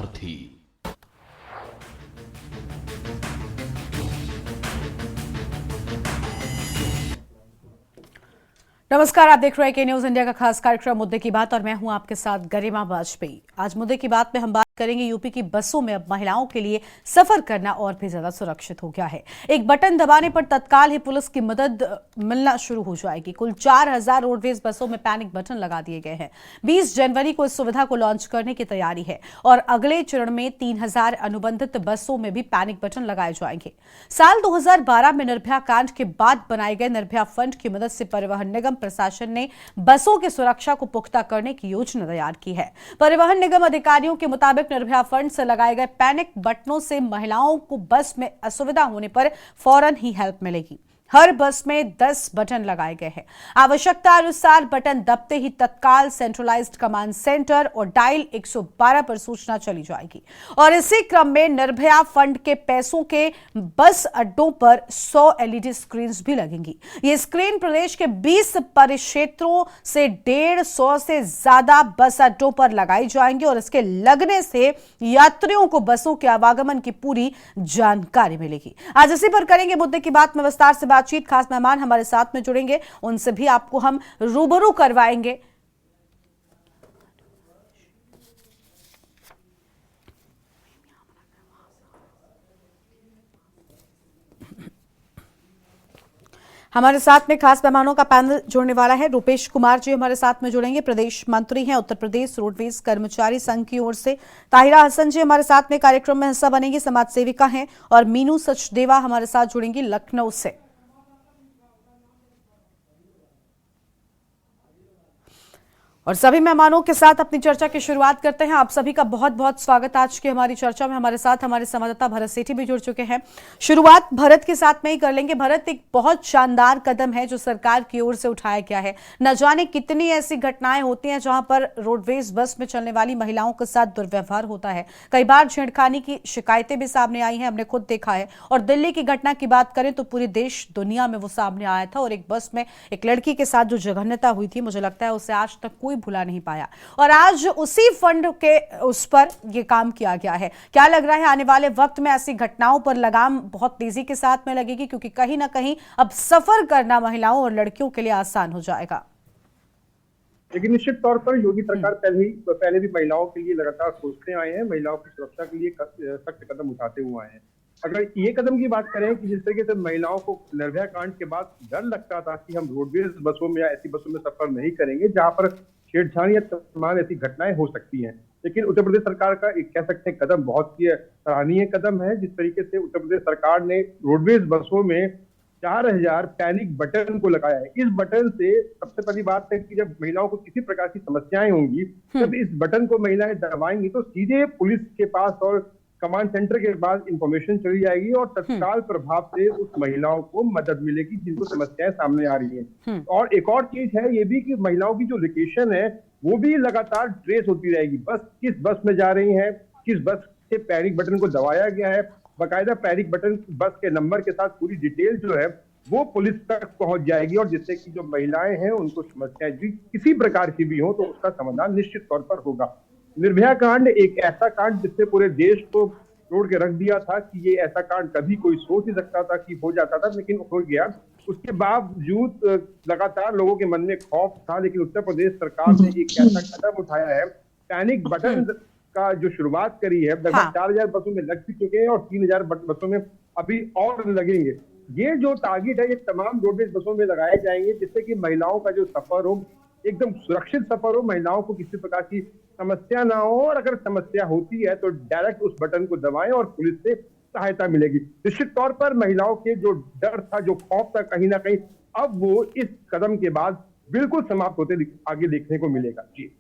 सारथी। नमस्कार, आप देख रहे हैं के न्यूज इंडिया का खास कार्यक्रम मुद्दे की बात और मैं हूं आपके साथ गरिमा वाजपेयी। आज मुद्दे की बात में हम बात करेंगे यूपी की बसों में अब महिलाओं के लिए सफर करना और भी ज्यादा सुरक्षित हो गया है। एक बटन दबाने पर तत्काल ही पुलिस की मदद मिलना शुरू हो जाएगी। कुल 4000 रोडवेज बसों में पैनिक बटन लगा दिए गए हैं। 20 जनवरी को इस सुविधा को लॉन्च करने की तैयारी है और अगले चरण में 3000 अनुबंधित बसों में भी पैनिक बटन लगाए जाएंगे। साल 2012 में निर्भया कांड के बाद बनाए गए निर्भया फंड की मदद से परिवहन निगम प्रशासन ने बसों की सुरक्षा को पुख्ता करने की योजना तैयार की है। परिवहन निगम अधिकारियों के मुताबिक निर्भया फंड से लगाए गए पैनिक बटनों से महिलाओं को बस में असुविधा होने पर फौरन ही हेल्प मिलेगी। हर बस में 10 बटन लगाए गए हैं। आवश्यकता अनुसार बटन दबते ही तत्काल सेंट्रलाइज्ड कमांड सेंटर और डायल 112 पर सूचना चली जाएगी और इसी क्रम में निर्भया फंड के पैसों के बस अड्डों पर 100 एलईडी स्क्रीन भी लगेंगी। ये स्क्रीन प्रदेश के 20 परिक्षेत्रों से 150 से ज्यादा बस अड्डों पर लगाई जाएंगी और इसके लगने से यात्रियों को बसों के आवागमन की पूरी जानकारी मिलेगी। आज इसी पर करेंगे मुद्दे की बात में विस्तार से बातचीत। खास मेहमान हमारे साथ में जुड़ेंगे, उनसे भी आपको हम रूबरू करवाएंगे। हमारे साथ में खास मेहमानों का पैनल जुड़ने वाला है। रूपेश कुमार जी हमारे साथ में जुड़ेंगे, प्रदेश मंत्री हैं उत्तर प्रदेश रोडवेज कर्मचारी संघ की ओर से। ताहिरा हसन जी हमारे साथ में कार्यक्रम में हिस्सा बनेंगी, समाज सेविका हैं। और मीनू सचदेवा हमारे साथ जुड़ेंगी लखनऊ से। और सभी मेहमानों के साथ अपनी चर्चा की शुरुआत करते हैं। आप सभी का बहुत बहुत स्वागत आज की हमारी चर्चा में। हमारे साथ हमारे संवाददाता भरत सेठी भी जुड़ चुके हैं। शुरुआत भरत के साथ में ही कर लेंगे। भरत, एक बहुत शानदार कदम है जो सरकार की ओर से उठाया गया है। न जाने कितनी ऐसी घटनाएं होती हैं जहां पर रोडवेज बस में चलने वाली महिलाओं के साथ दुर्व्यवहार होता है। कई बार छेड़खानी की शिकायतें भी सामने आई हैं, हमने खुद देखा है। और दिल्ली की घटना की बात करें तो पूरे देश दुनिया में वो सामने आया था और एक बस में एक लड़की के साथ जो जघन्यता हुई थी, मुझे लगता है उसे आज तक कोई भुला नहीं पाया। और आज उसी फंड के उस पर यह काम किया गया है। क्या लग रहा है आने वाले वक्त में ऐसी घटनाओं पर लगाम बहुत तेजी के साथ में लगेगी, क्योंकि कहीं ना कहीं अब सफर करना महिलाओं और लड़कियों के लिए आसान हो जाएगा। लेकिन निश्चित तौर पर योगी सरकार पहले भी महिलाओं के लिए लगातार सोचते आए हैं, महिलाओं की सुरक्षा के लिए सख्त कदम उठाते हुए आए हैं। अगर ये कदम की बात करें कि जिस तरीके से महिलाओं को निर्भया कांड के बाद डर लगता था कि हम रोडवेज बसों में या ऐसी बसों में सफर नहीं करेंगे जहां पर छेड़छाड़ या तमाम ऐसी घटनाएं हो सकती हैं, लेकिन उत्तर प्रदेश सरकार का एक कह सकते हैं कदम बहुत ही सराहनीय कदम है। जिस तरीके से उत्तर प्रदेश सरकार ने रोडवेज बसों में 4000 पैनिक बटन को लगाया है। इस बटन से सबसे पहली बात है कि जब महिलाओं को किसी प्रकार की समस्याएं होंगी, जब इस बटन को महिलाएं दबाएंगी तो सीधे पुलिस के पास और कमांड सेंटर के पास इंफॉर्मेशन चली जाएगी और तत्काल प्रभाव से उस महिलाओं को मदद मिलेगी जिनको समस्याएं सामने आ रही हैं। और एक और चीज है ये भी कि महिलाओं की जो लोकेशन है वो भी लगातार ट्रेस होती रहेगी। बस किस बस में जा रही है, किस बस से पैनिक बटन को दबाया गया है, बाकायदा पैनिक बटन बस के नंबर के साथ पूरी डिटेल जो है वो पुलिस तक पहुंच जाएगी और जिससे कि जो महिलाएं हैं उनको समस्याएं किसी प्रकार की भी हो तो उसका समाधान निश्चित तौर पर होगा। निर्भया कांड एक ऐसा कांड जिससे पूरे देश को तोड़ के रख दिया था कि ये ऐसा कांड कभी कोई सोच नहीं सकता था कि हो जाता था, लेकिन हो गया। उसके बावजूद लगातार लोगों के मन में खौफ था, लेकिन उत्तर प्रदेश सरकार ने एक ऐसा कदम उठाया है, पैनिक बटन का जो शुरुआत करी है। लगभग 4000 बसों में लग चुके हैं और 3000 बसों में अभी और लगेंगे। ये जो टारगेट है ये तमाम रोडवेज बसों में लगाए जाएंगे जिससे कि महिलाओं का जो सफर हो एकदम सुरक्षित सफर हो, महिलाओं को किसी प्रकार की समस्या ना हो और अगर समस्या होती है तो डायरेक्ट उस बटन को दबाएं और पुलिस से सहायता मिलेगी। निश्चित तौर पर महिलाओं के जो डर था, जो खौफ था, कहीं ना कहीं अब वो इस कदम के बाद बिल्कुल समाप्त होते आगे देखने को मिलेगा। जी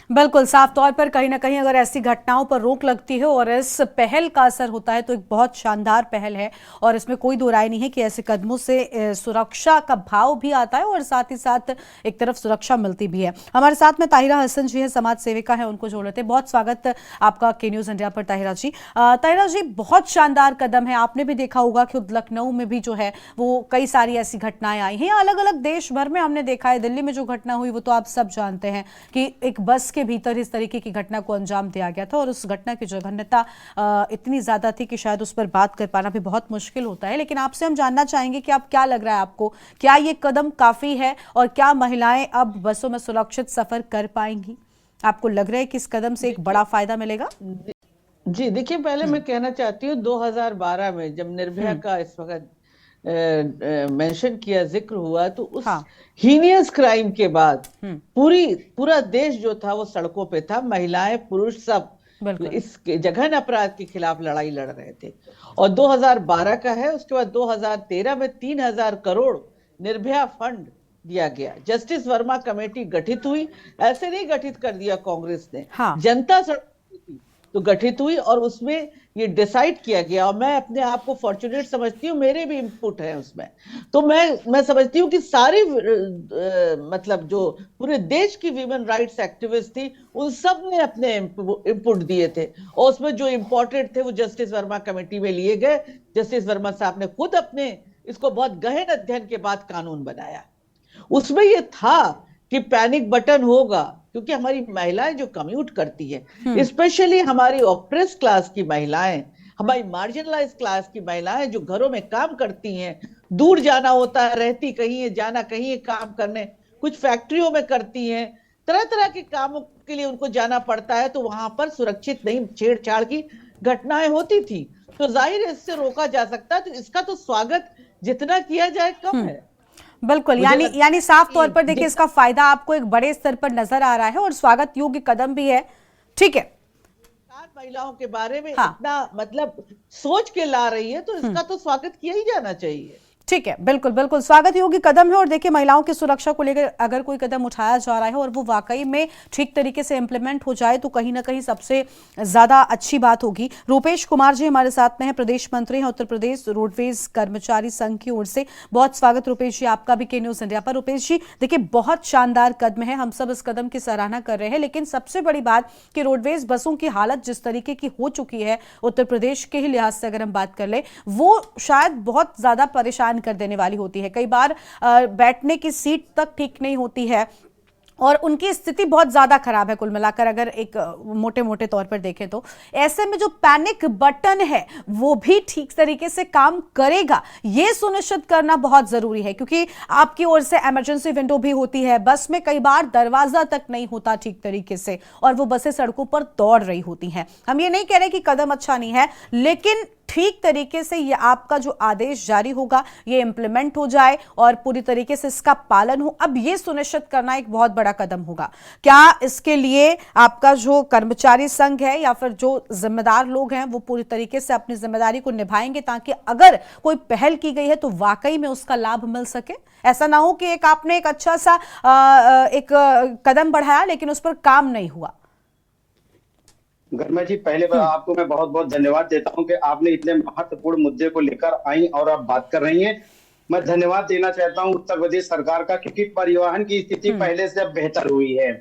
बिल्कुल, साफ तौर पर कहीं ना कहीं अगर ऐसी घटनाओं पर रोक लगती है और इस पहल का असर होता है तो एक बहुत शानदार पहल है और इसमें कोई दो राय नहीं है कि ऐसे कदमों से सुरक्षा का भाव भी आता है और साथ ही साथ एक तरफ सुरक्षा मिलती भी है। हमारे साथ में ताहिरा हसन जी है, समाज सेविका है, उनको जोड़ लेते हैं। बहुत स्वागत आपका के न्यूज इंडिया पर ताहिरा जी। ताहिरा जी, बहुत शानदार कदम है। आपने भी देखा होगा कि लखनऊ में भी जो है वो कई सारी ऐसी घटनाएं आई हैं, अलग अलग देश भर में हमने देखा है। दिल्ली में जो घटना हुई वो तो आप सब जानते हैं कि एक बस के भीतर इस तरीके की घटना को अंजाम दिया गया था और उस घटना की जघन्यता इतनी ज्यादा थी कि शायद उस पर बात कर पाना भी बहुत मुश्किल होता है। लेकिन आपसे हम जानना चाहेंगे कि आप क्या लग रहा है आपको, क्या ये कदम काफी है और क्या महिलाएं अब बसों में सुरक्षित सफर कर पाएंगी? आपको लग रहा है कि इस कदम से एक बड़ा फायदा मिलेगा? जी देखिए, पहले मैं कहना चाहती हूँ 2012 में जब निर्भया का इस वक्त मेंशन किया, जिक्र हुआ, तो उस हीनियस क्राइम के बाद पूरा देश जो था वो सड़कों पे था। महिलाएं पुरुष सब इस जघन्य अपराध के खिलाफ लड़ाई लड़ रहे थे। और 2012 का है, उसके बाद 2013 में 3000 करोड़ निर्भया फंड दिया गया। जस्टिस वर्मा कमेटी गठित हुई, ऐसे नहीं गठित कर दिया कांग्रेस ने, जनता तो गठित हुई और उसमें ये डिसाइड किया गया। और मैं अपने आप को फॉर्चुनेट समझती हूँ, मेरे भी इनपुट है उसमें। तो मैं समझती हूँ कि सारी मतलब जो पूरे देश की वीमेन राइट्स एक्टिविस्ट थी, उन सब ने अपने इनपुट दिए थे और उसमें जो इम्पोर्टेंट थे वो जस्टिस वर्मा कमेटी में लिए गए। जस्टिस वर्मा साहब ने खुद अपने इसको बहुत गहन अध्ययन के बाद कानून बनाया। उसमें ये था कि पैनिक बटन होगा, क्योंकि हमारी महिलाएं जो कम्यूट करती है, स्पेशली हमारी ऑप्रेस क्लास की महिलाएं, हमारी मार्जिनलाइज क्लास की महिलाएं जो घरों में काम करती हैं, दूर जाना होता है, रहती कहीं है, जाना कहीं है काम करने, कुछ फैक्ट्रियों में करती हैं, तरह तरह के कामों के लिए उनको जाना पड़ता है, तो वहां पर सुरक्षित नहीं, छेड़छाड़ की घटनाएं होती थी। तो जाहिर है इससे रोका जा सकता है। तो इसका तो स्वागत जितना किया जाए कम है। बिल्कुल, यानी साफ तौर पर देखिए इसका फायदा आपको एक बड़े स्तर पर नजर आ रहा है और स्वागत योग्य कदम भी है। ठीक है, महिलाओं के बारे में इतना मतलब सोच के ला रही है, तो इसका तो स्वागत किया ही जाना चाहिए। ठीक है, बिल्कुल बिल्कुल स्वागत योग्य कदम है। और देखिए महिलाओं की सुरक्षा को लेकर अगर कोई कदम उठाया जा रहा है और वो वाकई में ठीक तरीके से इंप्लीमेंट हो जाए तो कहीं ना कहीं सबसे ज्यादा अच्छी बात होगी। रूपेश कुमार जी हमारे साथ में हैं, प्रदेश मंत्री हैं उत्तर प्रदेश रोडवेज कर्मचारी संघ की ओर से। बहुत स्वागत रूपेश जी आपका भी के न्यूज इंडिया पर। रूपेश जी देखिए, बहुत शानदार कदम है, हम सब इस कदम की सराहना कर रहे हैं, लेकिन सबसे बड़ी बात कि रोडवेज बसों की हालत जिस तरीके की हो चुकी है उत्तर प्रदेश के ही लिहाज से अगर हम बात कर ले, वो शायद बहुत ज्यादा परेशान कर देने वाली होती है। कई बार बैठने की सीट तक ठीक नहीं होती है और उनकी स्थिति बहुत ज्यादा खराब है कुल मिलाकर, अगर एक मोटे मोटे तौर पर देखें तो। ऐसे में जो पैनिक बटन है वो भी ठीक तरीके से काम करेगा, ये सुनिश्चित करना बहुत जरूरी है, क्योंकि आपकी ओर से इमरजेंसी विंडो भी होती है। बस में कई बार दरवाजा तक नहीं होता ठीक तरीके से और वो बसें सड़कों पर दौड़ रही होती हैं। हम ये नहीं कह रहे कि कदम अच्छा नहीं है, लेकिन ठीक तरीके से ये आपका जो आदेश जारी होगा ये इंप्लीमेंट हो जाए और पूरी तरीके से इसका पालन हो, अब ये सुनिश्चित करना एक बहुत बड़ा कदम होगा। क्या इसके लिए आपका जो कर्मचारी संघ है या फिर जो जिम्मेदार लोग हैं वो पूरी तरीके से अपनी जिम्मेदारी को निभाएंगे, ताकि अगर कोई पहल की गई है तो वाकई में उसका लाभ मिल सके? ऐसा ना हो कि एक आपने एक अच्छा सा एक कदम बढ़ाया लेकिन उस पर काम नहीं हुआ। गरिमा जी, पहले बार आपको मैं बहुत बहुत धन्यवाद देता हूं कि आपने इतने महत्वपूर्ण मुद्दे को लेकर आई और आप बात कर रही हैं। मैं धन्यवाद देना चाहता हूं उत्तर प्रदेश सरकार का, क्योंकि परिवहन की स्थिति पहले से अब बेहतर हुई है।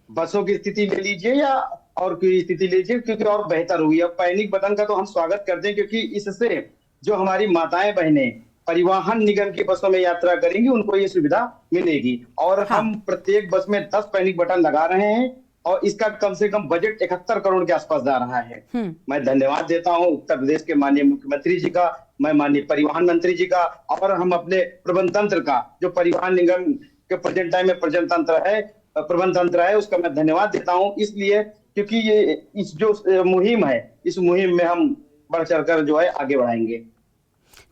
बसों की स्थिति ले लीजिए या और कोई स्थिति लीजिए, क्योंकि और बेहतर हुई है। पैनिक बटन का तो हम स्वागत करते हैं, क्योंकि इससे जो हमारी माताएं बहनें परिवहन निगम की बसों में यात्रा करेंगी उनको ये सुविधा मिलेगी। और हम प्रत्येक बस में 10 पैनिक बटन लगा रहे हैं और इसका कम से कम बजट 71 करोड़ के आसपास जा रहा है। मैं धन्यवाद देता हूं उत्तर प्रदेश के माननीय मुख्यमंत्री जी का, मैं माननीय परिवहन मंत्री जी का, और हम अपने प्रबंध तंत्र का, जो परिवहन निगम के प्रेजेंट टाइम में प्रबंध तंत्र है, उसका मैं धन्यवाद देता हूं। इसलिए क्योंकि ये इस जो मुहिम है, इस मुहिम में हम बढ़ चढ़कर जो है आगे बढ़ाएंगे।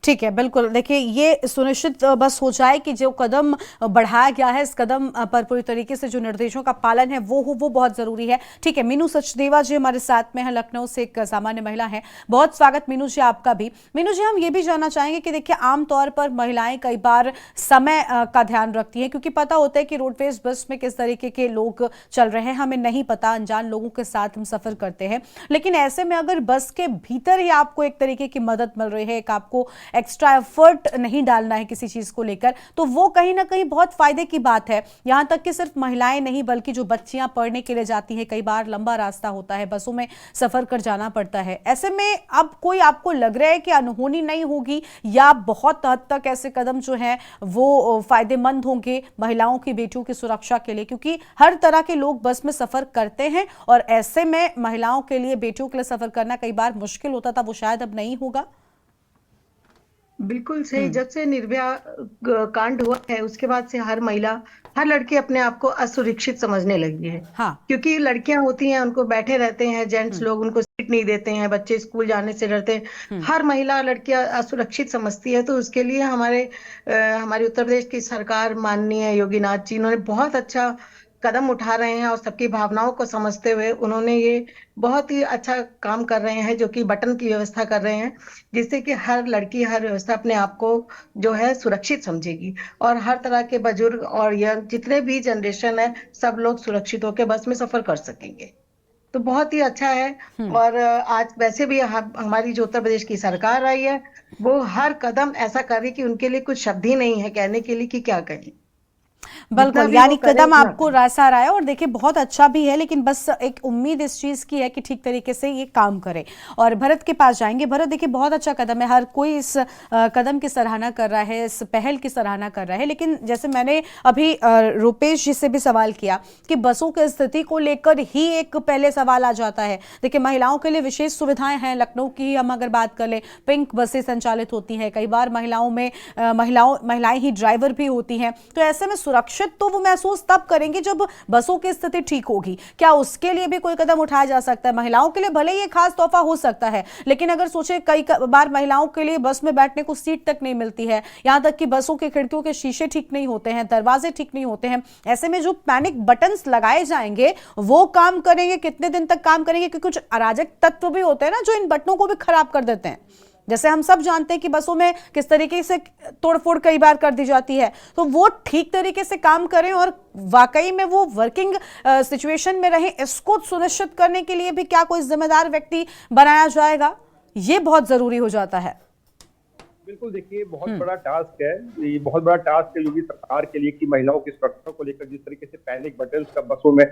ठीक है, बिल्कुल। देखिए ये सुनिश्चित बस हो जाए कि जो कदम बढ़ाया गया है इस कदम पर पूरी तरीके से जो निर्देशों का पालन है वो बहुत जरूरी है। ठीक है, मीनू सचदेवा जी हमारे साथ में है, लखनऊ से एक सामान्य महिला है। बहुत स्वागत मीनू जी आपका भी। मीनू जी, हम ये भी जानना चाहेंगे कि देखिए आमतौर पर महिलाएं कई बार समय का ध्यान रखती हैं, क्योंकि पता होता है कि रोडवेज बस में किस तरीके के लोग चल रहे हैं, हमें नहीं पता, अनजान लोगों के साथ हम सफर करते हैं। लेकिन ऐसे में अगर बस के भीतर ही आपको एक तरीके की मदद मिल रही है, एक आपको एक्स्ट्रा एफर्ट नहीं डालना है किसी चीज को लेकर, तो वो कहीं ना कहीं बहुत फायदे की बात है। यहां तक कि सिर्फ महिलाएं नहीं बल्कि जो बच्चियां पढ़ने के लिए जाती हैं, कई बार लंबा रास्ता होता है, बसों में सफर कर जाना पड़ता है। ऐसे में अब कोई आपको लग रहा है कि अनहोनी नहीं होगी या बहुत हद तक ऐसे कदम जो हैं वो फायदेमंद होंगे महिलाओं की, बेटियों की सुरक्षा के लिए? क्योंकि हर तरह के लोग बस में सफर करते हैं और ऐसे में महिलाओं के लिए, बेटियों के लिए सफर करना कई बार मुश्किल होता था, वो शायद अब नहीं होगा। बिल्कुल सही। जब से निर्भया कांड हुआ है उसके बाद से हर महिला, हर लड़की अपने आप को असुरक्षित समझने लगी है। हाँ। क्योंकि लड़कियां होती हैं, उनको बैठे रहते हैं जेंट्स लोग, उनको सीट नहीं देते हैं, बच्चे स्कूल जाने से डरते हैं। हर महिला, लड़कियां असुरक्षित समझती है। तो उसके लिए हमारी उत्तर प्रदेश की सरकार, माननीय योगी नाथ जी, उन्होंने बहुत अच्छा कदम उठा रहे हैं और सबकी भावनाओं को समझते हुए उन्होंने ये बहुत ही अच्छा काम कर रहे हैं, जो कि बटन की व्यवस्था कर रहे हैं, जिससे कि हर लड़की, हर व्यवस्था अपने आप को जो है सुरक्षित समझेगी और हर तरह के बुजुर्ग और यंग जितने भी जनरेशन है, सब लोग सुरक्षित होकर बस में सफर कर सकेंगे। तो बहुत ही अच्छा है। और आज वैसे भी हमारी जो उत्तर प्रदेश की सरकार आई है, वो हर कदम ऐसा कर रही कि उनके लिए कुछ शब्द ही नहीं है कहने के लिए कि क्या कहें। बिल्कुल, यानी कदम आपको रास्ता आ रहा है और देखिए बहुत अच्छा भी है, लेकिन बस एक उम्मीद इस चीज की है कि ठीक तरीके से ये काम करे। और भरत के पास जाएंगे। भरत, देखिए बहुत अच्छा कदम है, हर कोई इस कदम की सराहना कर रहा है, इस पहल की सराहना कर रहा है, लेकिन जैसे मैंने अभी रूपेश जी से भी सवाल किया कि बसों की स्थिति को लेकर ही एक पहले सवाल आ जाता है। देखिए महिलाओं के लिए विशेष सुविधाएं हैं, लखनऊ की हम अगर बात कर ले, पिंक बसें संचालित होती हैं, कई बार महिलाएं ही ड्राइवर भी होती हैं। तो ऐसे में सुरक्षित तो वो महसूस तब करेंगे जब बसों की स्थिति ठीक होगी। क्या उसके लिए भी कोई कदम उठाया जा सकता है? महिलाओं के लिए भले ये खास तोहफा हो सकता है, लेकिन अगर सोचे कई बार महिलाओं के लिए बस में बैठने को सीट तक नहीं मिलती है, यहां तक कि बसों के खिड़कियों के शीशे ठीक नहीं होते हैं, दरवाजे ठीक नहीं होते हैं। ऐसे में जो पैनिक बटन्स लगाए जाएंगे वो काम करेंगे? कितने दिन तक काम करेंगे? क्योंकि कुछ अराजक तत्व भी होते हैं ना जो इन बटनों को भी खराब कर देते हैं। जैसे हम सब जानते हैं कि बसों में किस तरीके से तोड़फोड़ कई बार कर दी जाती है, तो वो ठीक तरीके से काम करें और वाकई में वो वर्किंग सिचुएशन में रहे, इसको सुनिश्चित करने के लिए भी क्या कोई जिम्मेदार व्यक्ति बनाया जाएगा? ये बहुत जरूरी हो जाता है। बिल्कुल, देखिए बहुत बड़ा टास्क है, ये बहुत बड़ा टास्क है योगी सरकार के लिए कि महिलाओं की सुरक्षा को लेकर जिस तरीके से पैनिक बटन का बसों में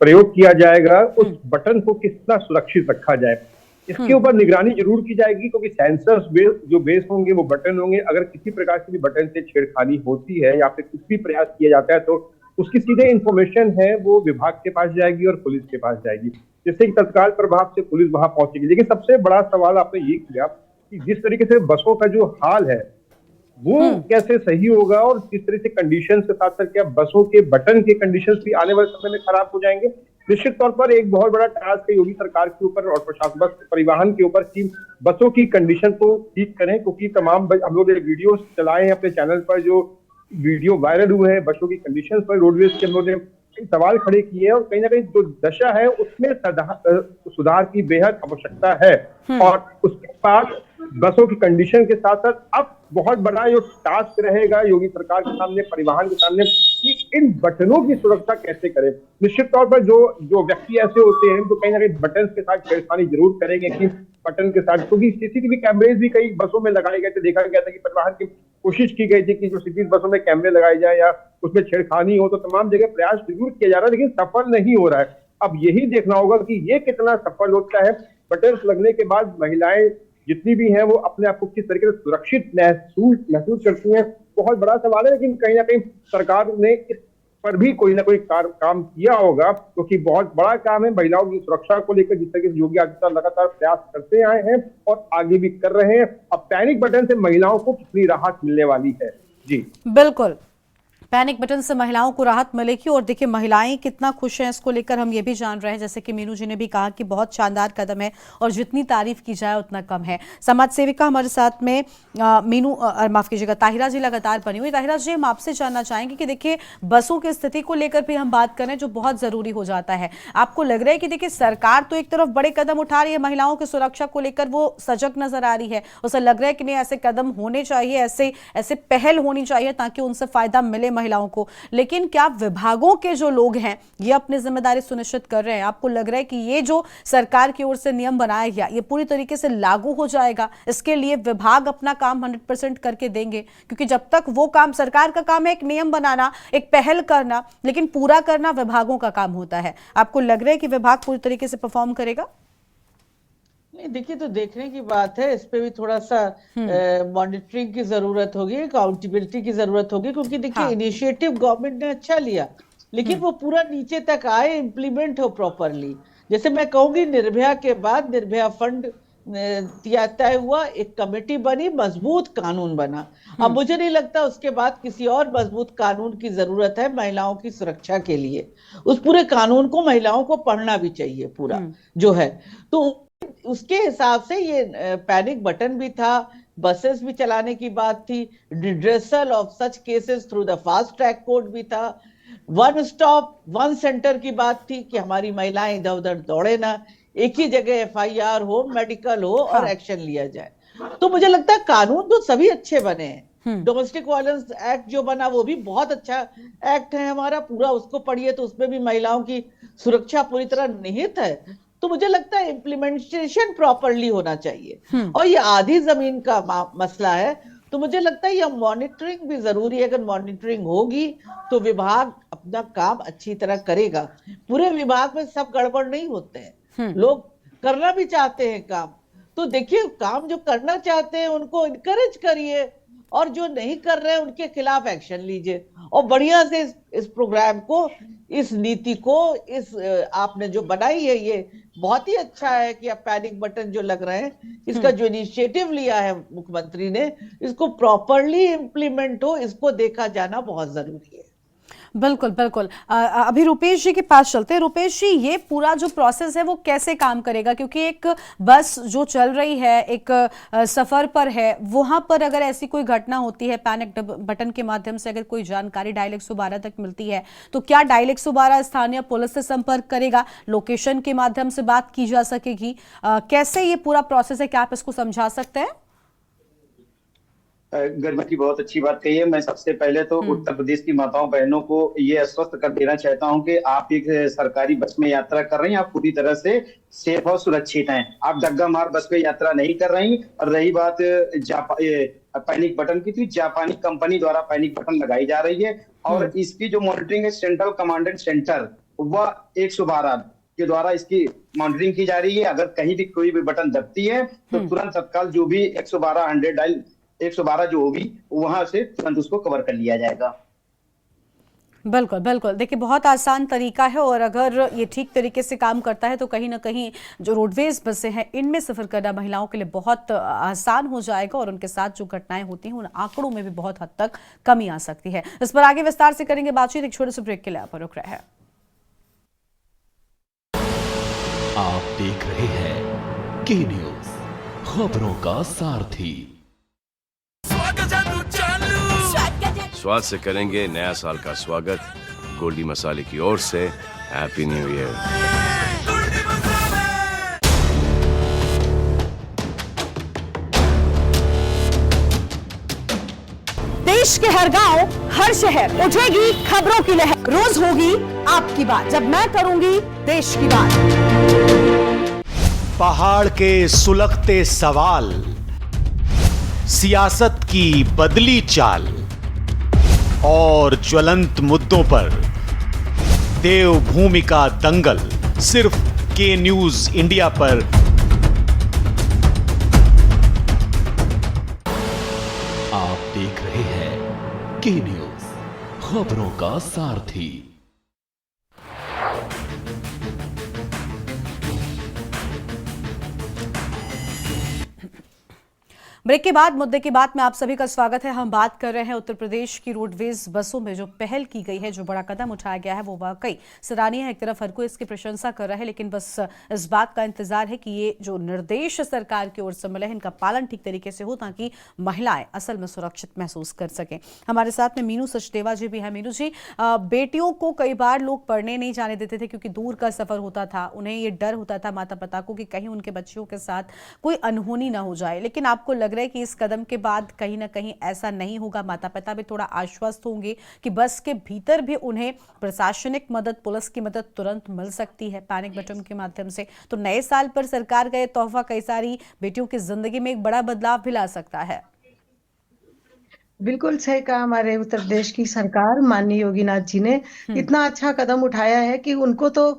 प्रयोग किया जाएगा, उस बटन को कितना सुरक्षित रखा जाए, इसके ऊपर निगरानी जरूर की जाएगी। क्योंकि सेंसर्स जो बेस होंगे वो बटन होंगे। अगर किसी प्रकार की भी बटन से छेड़खानी होती है या फिर कुछ भी प्रयास किया जाता है तो उसकी सीधे इंफॉर्मेशन है वो विभाग के पास जाएगी और पुलिस के पास जाएगी, जिससे कि तत्काल प्रभाव से पुलिस वहां पहुंचेगी। लेकिन सबसे बड़ा सवाल आपने ये किया कि जिस तरीके से बसों का जो हाल है वो कैसे सही होगा और किस तरह से कंडीशन के साथ साथ क्या बसों के बटन के कंडीशंस भी आने वाले समय में खराब हो जाएंगे। निश्चित तौर पर एक बहुत बड़ा टास्क है योगी सरकार के ऊपर और प्रशासन, बस परिवहन के ऊपर कि बसों की कंडीशन को ठीक करें। क्योंकि तमाम हम लोग वीडियो चलाए हैं अपने चैनल पर, जो वीडियो वायरल हुए हैं बसों की कंडीशन पर, रोडवेज के हम लोग ने सवाल खड़े किए और कहीं ना कहीं जो दशा है उसमें सुधार की बेहद आवश्यकता है। और उसके बाद बसों की कंडीशन के साथ साथ अब बहुत बड़ा जो टास्क रहेगा योगी सरकार के सामने, परिवहन के सामने, कि इन बटनों की सुरक्षा कैसे करें। निश्चित तौर पर जो व्यक्ति ऐसे होते हैं तो कहीं ना कहीं बटन के साथ छेड़खानी जरूर करेंगे कि बटन के साथ, क्योंकि सीसीटीवी कैमरेज भी कई बसों में लगाए गए थे, देखा गया था कि परिवहन की कोशिश की गई थी कि जो सिटी बसों में कैमरे लगाए जाए या उसमें छेड़खानी हो, तो तमाम जगह प्रयास जरूर किया जा रहा है लेकिन सफल नहीं हो रहा है। अब यही देखना होगा कि ये कितना सफल होता है। बटन लगने के बाद महिलाएं जितनी भी हैं वो अपने आप को किस तरीके से सुरक्षित महसूस करती हैं, बहुत बड़ा सवाल है। लेकिन कहीं ना कहीं सरकार ने इस पर भी कोई ना कोई काम किया होगा, क्योंकि बहुत बड़ा काम है महिलाओं की सुरक्षा को लेकर। जिस तरीके से योगी आदित्यनाथ लगातार प्रयास करते आए हैं और आगे भी कर रहे हैं। अब पैनिक बटन से महिलाओं को कितनी राहत मिलने वाली है। जी बिल्कुल, पैनिक बटन से महिलाओं को राहत मिलेगी और देखिए महिलाएं कितना खुश हैं इसको लेकर हम ये भी जान रहे हैं। जैसे कि मीनू जी ने भी कहा कि बहुत शानदार कदम है और जितनी तारीफ की जाए उतना कम है। समाज सेविका हमारे साथ में माफ कीजिएगा ताहिरा जी लगातार बनी हुई। ताहिरा जी, हम आपसे जानना चाहेंगे कि देखिए बसों की स्थिति को लेकर भी हम बात करें जो बहुत जरूरी हो जाता है। आपको लग रहा है कि देखिए सरकार तो एक तरफ बड़े कदम उठा रही है, महिलाओं की सुरक्षा को लेकर वो सजग नजर आ रही है, उसे लग रहा है कि नहीं ऐसे कदम होने चाहिए, ऐसे पहल होनी चाहिए ताकि उनसे फायदा मिले महिलाओं को, लेकिन क्या विभागों के जो लोग हैं ये अपनी जिम्मेदारी सुनिश्चित कर रहे हैं? आपको लग रहा है कि ये जो सरकार की ओर से नियम बनाया गया ये पूरी तरीके से लागू हो जाएगा? इसके लिए विभाग अपना काम 100% करके देंगे? क्योंकि जब तक वो काम, सरकार का काम है एक नियम बनाना, एक पहल करना, लेकिन पूरा करना विभागों का काम होता है। आपको लग रहा है कि विभाग पूरी तरीके से परफॉर्म करेगा? नहीं, देखिए, तो देखने की बात है, इस पे भी थोड़ा सा मॉनिटरिंग की जरूरत होगी, अकाउंटेबिलिटी की जरूरत होगी, क्योंकि देखिए इनिशिएटिव गवर्नमेंट ने अच्छा लिया, लेकिन वो पूरा नीचे तक आए, इम्प्लीमेंट हो प्रॉपरली। जैसे मैं कहूंगी, निर्भया के बाद निर्भया फंड तय हुआ, एक कमेटी बनी, मजबूत कानून बना। अब मुझे नहीं लगता उसके बाद किसी और मजबूत कानून की जरूरत है महिलाओं की सुरक्षा के लिए। उस पूरे कानून को महिलाओं को पढ़ना भी चाहिए पूरा जो है। तो उसके हिसाब से ये पैनिक बटन भी था, बसेस भी चलाने की बात थी, redressal of such cases through the fast track court भी था, वन स्टॉप वन सेंटर की बात थी कि हमारी महिलाएं इधर उधर दौड़े ना, एक ही जगह एफआईआर हो, मेडिकल हो और एक्शन लिया जाए। तो मुझे लगता है कानून तो सभी अच्छे बने हैं। डोमेस्टिक वायलेंस एक्ट जो बना वो भी बहुत अच्छा एक्ट है हमारा, पूरा उसको पढ़िए तो उसमें भी महिलाओं की सुरक्षा पूरी तरह निहित है। तो मुझे लगता है इम्प्लीमेंटेशन प्रॉपरली होना चाहिए। और ये आधी जमीन का मसला है, तो मुझे लगता है ये मॉनिटरिंग भी जरूरी है। अगर मॉनिटरिंग होगी तो विभाग अपना काम अच्छी तरह करेगा। पूरे विभाग में सब गड़बड़ नहीं होते हैं, लोग करना भी चाहते हैं काम। तो देखिए, काम जो करना चाहते हैं उनको इनकरेज करिए, और जो नहीं कर रहे हैं उनके खिलाफ एक्शन लीजिए। और बढ़िया से इस प्रोग्राम को, इस नीति को, इस आपने जो बनाई है ये बहुत ही अच्छा है कि अब पैनिक बटन जो लग रहे हैं, इसका जो इनिशिएटिव लिया है मुख्यमंत्री ने, इसको प्रॉपरली इम्प्लीमेंट हो, इसको देखा जाना बहुत जरूरी है। बिल्कुल बिल्कुल। अभी रुपेश जी के पास चलते हैं। रुपेश जी, ये पूरा जो प्रोसेस है वो कैसे काम करेगा? क्योंकि एक बस जो चल रही है, एक सफर पर है, वहां पर अगर ऐसी कोई घटना होती है, पैनिक बटन के माध्यम से अगर कोई जानकारी डायल 112 तक मिलती है, तो क्या डायल 112 स्थानीय पुलिस से संपर्क करेगा? लोकेशन के माध्यम से बात की जा सकेगी? कैसे ये पूरा प्रोसेस है, क्या आप इसको समझा सकते हैं? गरिमा जी, बहुत अच्छी बात कही है। मैं सबसे पहले तो उत्तर प्रदेश की माताओं बहनों को ये आश्वस्त कर देना चाहता हूं कि आप एक सरकारी बस में यात्रा कर रही हैं, आप पूरी तरह से सेफ और सुरक्षित हैं। आप डग्गा मार बस में यात्रा नहीं कर रही। और रही बात पैनिक बटन की, तो जापानी कंपनी द्वारा पैनिक बटन लगाई जा रही है, और इसकी जो मॉनिटरिंग है सेंट्रल कमांड एंड सेंटर, वह 112 के द्वारा इसकी मॉनिटरिंग की जा रही है। अगर कहीं भी कोई भी बटन दबती है तो तुरंत तत्काल जो भी 112 डायल 112 जो होगी वहां से तुरंत उसको कवर कर लिया जाएगा। बिल्कुल बिल्कुल। देखिए, बहुत आसान तरीका है, और अगर ये ठीक तरीके से काम करता है तो कहीं ना कहीं जो रोडवेज बसें हैं इनमें सफर करना महिलाओं के लिए बहुत आसान हो जाएगा, और उनके साथ जो घटनाएं होती हैं उन आंकड़ों में भी बहुत हद तक कमी आ सकती है। इस पर आगे विस्तार से करेंगे बातचीत, एक छोटे से ब्रेक के लिए आप रुक रहे हैं। आप देख रहे हैं के न्यूज, खबरों का सारथी। स्वाद से करेंगे नया साल का स्वागत। गोल्डी मसाले की ओर से हैप्पी न्यू ईयर। देश के हर गांव, हर शहर उठेगी खबरों की लहर। रोज होगी आपकी बात, जब मैं करूंगी देश की बात। पहाड़ के सुलगते सवाल, सियासत की बदली चाल, और ज्वलंत मुद्दों पर देवभूमि का दंगल, सिर्फ के न्यूज इंडिया पर। आप देख रहे हैं के न्यूज, खबरों का सारथी। ब्रेक के बाद मुद्दे की बात में आप सभी का स्वागत है। हम बात कर रहे हैं उत्तर प्रदेश की रोडवेज बसों में जो पहल की गई है, जो बड़ा कदम उठाया गया है, वो वाकई सराहनीय है। एक तरफ हर कोई इसकी प्रशंसा कर रहा है, लेकिन बस इस बात का इंतजार है कि ये जो निर्देश सरकार की ओर से मिले हैं इनका पालन ठीक तरीके से हो, ताकि महिलाएं असल में सुरक्षित महसूस कर सकें। हमारे साथ में मीनू सचदेवा जी भी है। मीनू जी, बेटियों को कई बार लोग पढ़ने नहीं जाने देते थे क्योंकि दूर का सफर होता था, उन्हें ये डर होता था माता पिता को कि कहीं उनके बच्चियों के साथ कोई अनहोनी ना हो जाए, लेकिन आपको लग रहा है कि इस कदम के बाद कहीं ना कहीं ऐसा नहीं होगा, माता पिता भी थोड़ा आश्वस्त होंगे कि बस के भीतर भी उन्हें प्रशासनिक मदद, पुलिस की मदद तुरंत मिल सकती है पैनिक बटन के माध्यम से। तो नए साल पर सरकार का ये तोहफा कई सारी बेटियों की जिंदगी में एक बड़ा बदलाव भी ला सकता है। बिल्कुल सही कहा हमारे उत्तर प्रदेश की सरकार, माननीय योगीनाथ जी ने इतना अच्छा कदम उठाया है कि उनको तो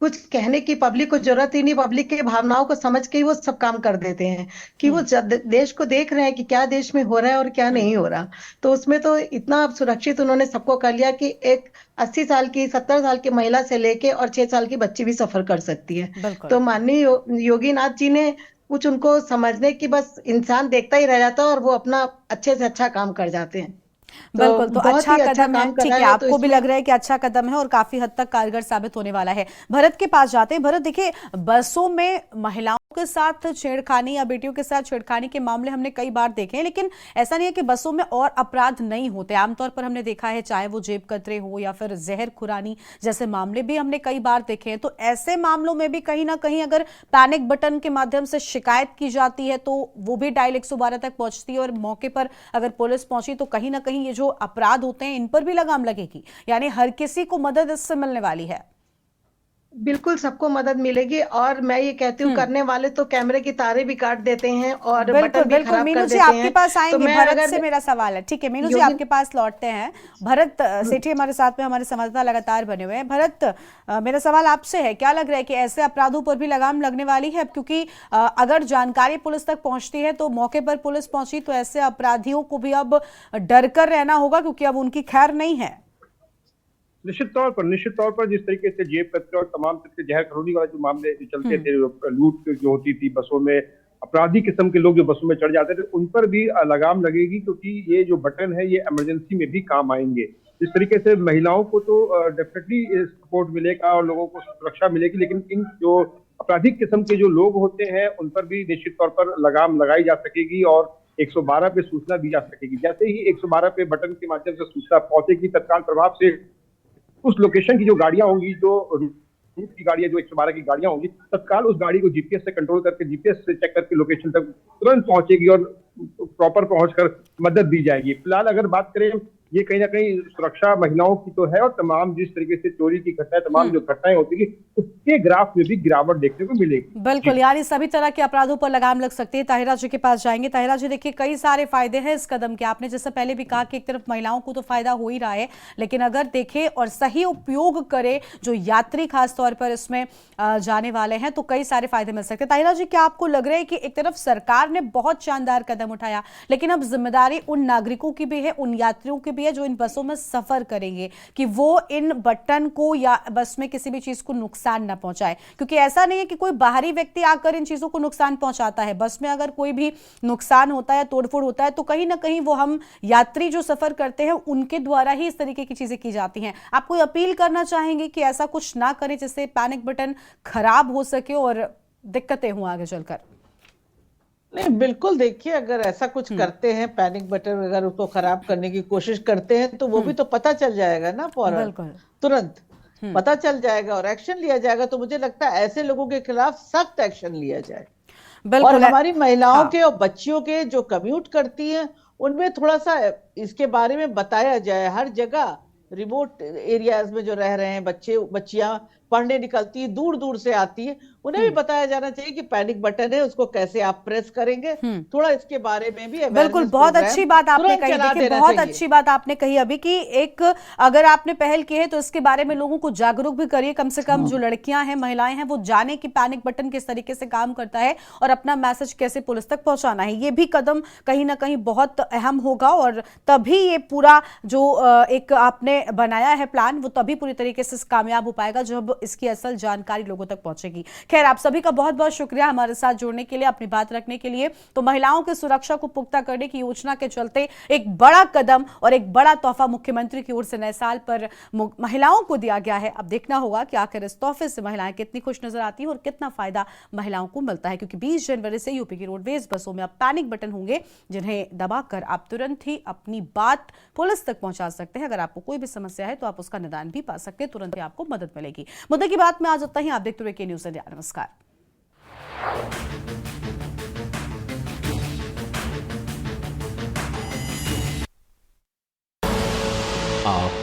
कुछ कहने की पब्लिक को जरूरत ही नहीं, पब्लिक के भावनाओं को समझ के ही वो सब काम कर देते हैं कि वो देश को देख रहे हैं कि क्या देश में हो रहा है और क्या नहीं हो रहा। तो उसमें तो इतना सुरक्षित उन्होंने सबको कर लिया कि एक 80 साल की, 70 साल की महिला से लेके और 6 साल की बच्ची भी सफर कर सकती है। तो माननीय योगीनाथ जी ने कुछ उनको समझने की, बस इंसान देखता ही रह जाता है और वो अपना अच्छे से अच्छा काम कर जाते हैं। बिल्कुल, तो अच्छा कदम है। ठीक है, आपको तो भी लग रहा है कि अच्छा कदम है और काफी हद तक कारगर साबित होने वाला है। भरत के पास जाते हैं। भरत, देखिए, बसों में महिलाओं के साथ छेड़खानी या बेटियों के साथ छेड़खानी के मामले हमने कई बार देखे हैं, लेकिन ऐसा नहीं है कि बसों में और अपराध नहीं होते। आमतौर पर हमने देखा है, चाहे वो जेब कतरे हो या फिर जहर खुरानी जैसे मामले भी हमने कई बार देखे हैं। तो ऐसे मामलों में भी कहीं ना कहीं अगर पैनिक बटन के माध्यम से शिकायत की जाती है तो वो भी डायल 112 तक पहुंचती है और मौके पर अगर पुलिस पहुंची तो कहीं ना कहीं ये जो अपराध होते हैं इन पर भी लगाम लगेगी, यानी हर किसी को मदद इससे मिलने वाली है। बिल्कुल सबको मदद मिलेगी और मैं ये कहती हूँ करने वाले तो कैमरे की तारें भी काट देते हैं और बटन भी खराब कर देते हैं। आपके पास आएंगे, भरत से मेरा सवाल है। ठीक है मीनू जी, आपके पास लौटते हैं। भरत सेठी हमारे साथ में, हमारे संवाददाता लगातार बने हुए हैं। भरत, मेरा सवाल आपसे है, क्या लग रहा है कि ऐसे अपराधों पर भी लगाम लगने वाली है? क्योंकि अगर जानकारी पुलिस तक पहुंचती है तो मौके पर पुलिस पहुंची तो ऐसे अपराधियों को भी अब डर कर रहना होगा क्योंकि अब उनकी खैर नहीं है। निश्चित तौर पर जिस तरीके से जेब कतरे और तमाम तरह के जहर खरोनी वाले जो मामले चलते थे, लूट जो होती थी बसों में, अपराधी किस्म के लोग जो बसों में चढ़ जाते थे, उन पर भी लगाम लगेगी क्योंकि ये जो बटन है ये इमरजेंसी में भी काम आएंगे। इस तरीके से महिलाओं को तो डेफिनेटली सपोर्ट मिलेगा और लोगों को सुरक्षा मिलेगी, लेकिन इन जो आपराधिक किस्म के जो लोग होते हैं उन पर भी निश्चित तौर पर लगाम लगाई जा सकेगी और 112 पे सूचना दी जा सकेगी। जैसे ही 112 पे बटन के माध्यम से सूचना पहुंचेगी, तत्काल प्रभाव से उस लोकेशन की जो गाड़ियां होंगी, जो रूट की गाड़ियां, जो 112 की गाड़ियां होंगी, तत्काल उस गाड़ी को जीपीएस से कंट्रोल करके, जीपीएस से चेक करके लोकेशन तक तुरंत पहुंचेगी और प्रॉपर पहुंचकर मदद दी जाएगी। फिलहाल अगर बात करें, ये कहीं ना कहीं सुरक्षा महिलाओं की तो है और तमाम जिस तरीके से चोरी की घटनाएं, तमाम जो घटनाएं होती है उसके ग्राफ में भी गिरावट देखने को मिलेगी। बिल्कुल, यानी सभी तरह के अपराधों पर लगाम लग सकती है। ताहिरा जी के पास जाएंगे। ताहिरा जी, देखिए, कई सारे फायदे हैं इस कदम के। आपने जैसे पहले भी कहा कि एक तरफ महिलाओं को तो फायदा हो ही रहा है, लेकिन अगर देखें और सही उपयोग करे जो यात्री खासतौर पर इसमें जाने वाले हैं तो कई सारे फायदे मिल सकते हैं। ताहिरा जी, क्या आपको लग रहा है कि एक तरफ सरकार ने बहुत शानदार कदम उठाया, लेकिन अब जिम्मेदारी उन नागरिकों की भी है, उन यात्रियों की भी है जो इन बसों में सफर करेंगे, कि वो इन बटन को या बस में किसी भी चीज को नुकसान न पहुंचाए? क्योंकि ऐसा नहीं है कि कोई बाहरी व्यक्ति आकर इन चीजों को नुकसान पहुंचाता है। बस में अगर कोई भी नुकसान होता है, तोड़फोड़ होता है, तो कहीं ना कहीं वो हम यात्री जो सफर करते हैं उनके द्वारा ही इस तरीके की चीजें की जाती हैं। आप कोई अपील करना चाहेंगे कि ऐसा कुछ ना करें जिससे पैनिक बटन खराब हो सके और दिक्कतें हों आगे चलकर? नहीं, बिल्कुल, देखिए, अगर ऐसा कुछ करते हैं, पैनिक बटन अगर उसको खराब करने की कोशिश करते हैं तो वो भी तो पता चल जाएगा ना, फौरन, तुरंत पता चल जाएगा और एक्शन लिया जाएगा। तो मुझे लगता है ऐसे लोगों के खिलाफ सख्त एक्शन लिया जाए। और हमारी महिलाओं के और बच्चियों के जो कम्यूट करती हैं उनमें थोड़ा सा इसके बारे में बताया जाए। हर जगह रिमोट एरियाज में जो रह रहे हैं बच्चे बच्चियां पढ़ने निकलती है, दूर दूर से आती है, उन्हें भी बताया जाना चाहिए कि पैनिक बटन है, उसको कैसे आप प्रेस करेंगे। थोड़ा इसके बारे में भी बिल्कुल, बहुत अच्छी बात आपने कही। देखिए, बहुत अच्छी बात आपने कही अभी कि एक अगर आपने पहल की है तो इसके बारे में लोगों को जागरूक भी करिए। कम से कम जो लड़कियां हैं, महिलाएं हैं, वो जाने कि पैनिक बटन किस तरीके से काम करता है और अपना मैसेज कैसे पुलिस तक पहुंचाना है। ये भी कदम कहीं ना कहीं बहुत अहम होगा और तभी ये पूरा जो एक आपने बनाया है प्लान, वो तभी पूरी तरीके से कामयाब हो पाएगा जब इसकी असल जानकारी लोगों तक पहुंचेगी। खैर, आप सभी का बहुत बहुत शुक्रिया हमारे साथ जुड़ने के लिए, अपनी बात रखने के लिए। तो महिलाओं की सुरक्षा को पुख्ता करने की योजना के चलते एक बड़ा कदम और एक बड़ा तोहफा मुख्यमंत्री की ओर से नए साल पर महिलाओं को दिया गया है। अब देखना होगा कि आखिर इस तोहफे से महिलाएं कितनी खुश नजर आती हैं और कितना फायदा महिलाओं को मिलता है, क्योंकि 20 जनवरी से यूपी की रोडवेज बसों में अब पैनिक बटन होंगे जिन्हें दबाकर आप तुरंत ही अपनी बात पुलिस तक पहुंचा सकते हैं। अगर आपको कोई भी समस्या है तो आप उसका निदान भी पा सकते हैं, तुरंत ही आपको मदद मिलेगी। मुद्दे की बात में आज इतना ही। आप देखते हुए के न्यूज़ इंडिया। नमस्कार।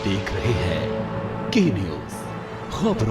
देख रहे हैं के न्यूज खबरों